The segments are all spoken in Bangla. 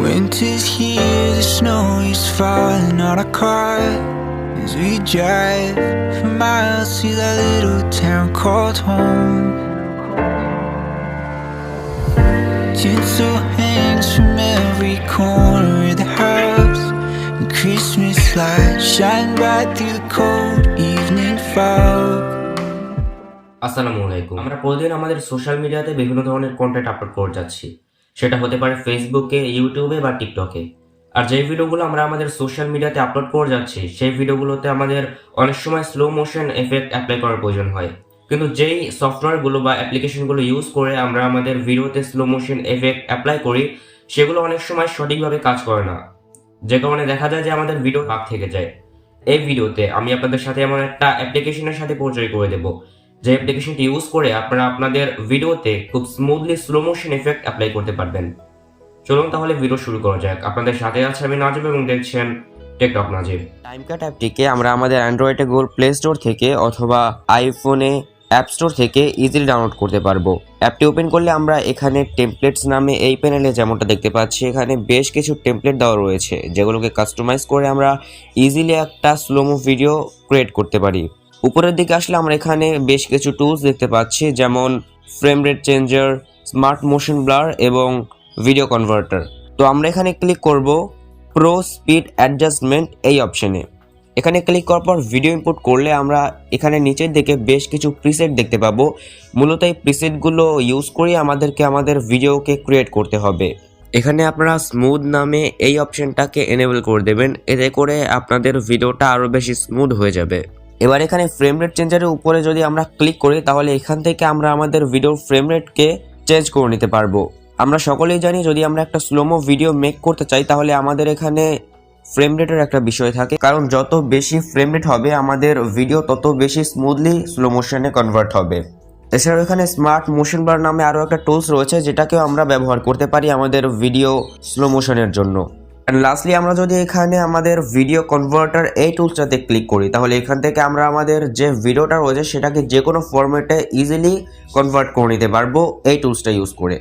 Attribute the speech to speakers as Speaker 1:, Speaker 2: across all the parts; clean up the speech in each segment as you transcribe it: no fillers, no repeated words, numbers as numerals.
Speaker 1: Winter's here, the snow is falling on our car as we drive for miles to that little town called home. Tinsel hangs from every corner of the house, and Christmas lights shine bright through the cold evening fog.
Speaker 2: আসসালামু আলাইকুম। আমরা প্রতিদিন আমাদের সোশ্যাল মিডিয়াতে বিভিন্ন ধরনের কন্টেন্ট আপলোড করে যাচ্ছি। সেটা হতে পারে ফেসবুকে, ইউটিউবে বা টিকটকে। আর যেই ভিডিওগুলো আমরা আমাদের সোশ্যাল মিডিয়াতে আপলোড করে যাচ্ছি সেই ভিডিওগুলোতে আমাদের অনেক সময় স্লো মোশন এফেক্ট অ্যাপ্লাই করার প্রয়োজন হয়। কিন্তু যেই সফটওয়্যারগুলো বা অ্যাপ্লিকেশনগুলো ইউজ করে আমরা আমাদের ভিডিওতে স্লো মোশন এফেক্ট অ্যাপ্লাই করি সেগুলো অনেক সময় সঠিকভাবে কাজ করে না, যে কারণে দেখা যায় যে আমাদের ভিডিও বাগ থেকে যায়। এই ভিডিওতে আমি আপনাদের সাথে এমন একটা অ্যাপ্লিকেশনের সাথে পরিচয় করে দেবো যে অ্যাপ্লিকেশনটি ইউজ করে আপনারা আপনাদের ভিডিওতে খুব smoothly slow motion effect apply করতে পারবেন। চলুন তাহলে ভিডিও শুরু করা যাক। আপনাদের সাথে আছে আমি নাজিব এবং দেখছেন টেক নাজিব। টাইম কাট অ্যাপটিকে আমরা আমাদের অ্যান্ড্রয়েডে গুগল প্লে স্টোর থেকে অথবা আইফোনে অ্যাপ স্টোর থেকে ইজিলি ডাউনলোড করতে পারবো। অ্যাপটি ওপেন করলে আমরা এখানে টেমপ্লেটস নামে এই প্যানেলে যেমনটা দেখতে পাচ্ছি এখানে বেশ কিছু টেমপ্লেট দেওয়া রয়েছে যেগুলোকে কাস্টমাইজ করে আমরা ইজিলি একটা স্লোমো ভিডিও ক্রিয়েট করতে পারি। উপরের দিকে আসলে আমরা এখানে বেশ কিছু টুলস দেখতে পাচ্ছি, যেমন frame rate changer, smart motion blur এবং ভিডিও কনভার্টার। তো আমরা এখানে ক্লিক করব প্রো স্পিড অ্যাডজাস্টমেন্ট এই অপশনে। এখানে ক্লিক করার পর ভিডিও ইনপুট করলে আমরা এখানে নিচের দিকে বেশ কিছু প্রিসেট দেখতে পাবো। মূলত এই প্রিসেটগুলো ইউজ করে আমাদেরকে আমাদের ভিডিওকে ক্রিয়েট করতে হবে। এখানে আপনারা স্মুথ নামে এই অপশনটাকে এনেবল করে দেবেন, এতে করে আপনাদের ভিডিওটা আরও বেশি স্মুথ হয়ে যাবে। এবার এখানে ফ্রেম রেট চেঞ্জারের উপরে যদি আমরা ক্লিক করি তাহলে এখান থেকে আমরা আমাদের ভিডিওর ফ্রেম রেটকে চেঞ্জ করে নিতে পারবো। আমরা সকলেই জানি যদি আমরা একটা স্লোমো ভিডিও মেক করতে চাই তাহলে আমাদের এখানে ফ্রেম রেটের একটা বিষয় থাকে, কারণ যত বেশি ফ্রেম রেট হবে আমাদের ভিডিও তত বেশি স্মুথলি স্লো মোশনে কনভার্ট হবে। এছাড়াও এখানে স্মার্ট মোশন ব্লার নামে আরও একটা টুলস রয়েছে যেটাকেও আমরা ব্যবহার করতে পারি আমাদের ভিডিও স্লো মোশনের জন্য। লাস্টলি আমরা যদি এখানে আমাদের ভিডিও কনভার্টার এই টুলসটাতে ক্লিক করি তাহলে এখান থেকে আমরা আমাদের যে ভিডিওটা রয়েছে সেটাকে যে কোনো ফরম্যাটে ইজিলি কনভার্ট করে নিতে পারবো এই টুলসটা ইউজ করে।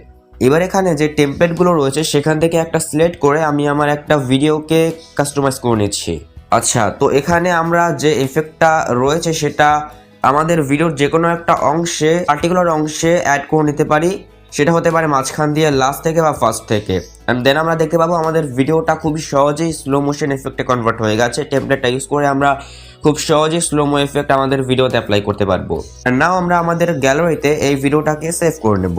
Speaker 2: এবার এখানে যে টেমপ্লেটগুলো রয়েছে সেখান থেকে একটা সিলেক্ট করে আমি আমার একটা ভিডিওকে কাস্টমাইজ করে নিচ্ছি। আচ্ছা, তো এখানে আমরা যে এফেক্টটা রয়েছে সেটা আমাদের ভিডিওর যে কোনো একটা অংশে পার্টিকুলার অংশে অ্যাড করে নিতে পারি। সেটা হতে পারে মাঝখান দিয়ে, লাস্ট থেকে বা ফার্স্ট থেকে। অ্যান্ড দেন আমরা দেখতে পাবো আমাদের ভিডিওটা খুবই সহজেই স্লো মোশন এফেক্টে কনভার্ট হয়ে গেছে। টেমপ্লেটটা ইউজ করে আমরা খুব সহজেই স্লোমো এফেক্ট আমাদের ভিডিওতে অ্যাপ্লাই করতে পারবো। অ্যান্ড নাও আমরা আমাদের গ্যালারিতে এই ভিডিওটাকে সেভ করে নেব।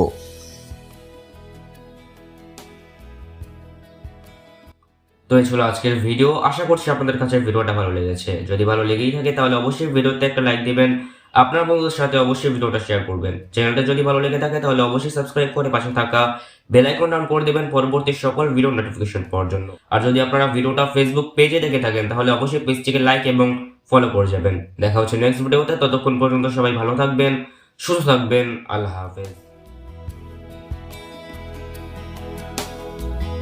Speaker 2: তো এই ছিল আজকের ভিডিও। আশা করছি আপনাদের কাছে ভিডিওটা ভালো লেগেছে। যদি ভালো লেগেই থাকে তাহলে অবশ্যই ভিডিওতে একটা লাইক দিবেন, আপনার বন্ধুদের সাথে অবশ্যই ভিডিওটা শেয়ার করবেন। চ্যানেলটা যদি ভালো লেগে থাকে তাহলে অবশ্যই সাবস্ক্রাইব করে পাশে থাকা বেল আইকন অন করে দিবেন পরবর্তী সকল ভিডিও নোটিফিকেশন পাওয়ার জন্য। আর যদি আপনারা ভিডিওটা ফেসবুক পেজে দেখে থাকেন তাহলে অবশ্যই পেজটিকে লাইক এবং ফলো করে যাবেন। দেখা হচ্ছে নেক্সট ভিডিওতে। ততক্ষণ পর্যন্ত সবাই ভালো থাকবেন, সুস্থ থাকবেন। আল্লাহ হাফেজ।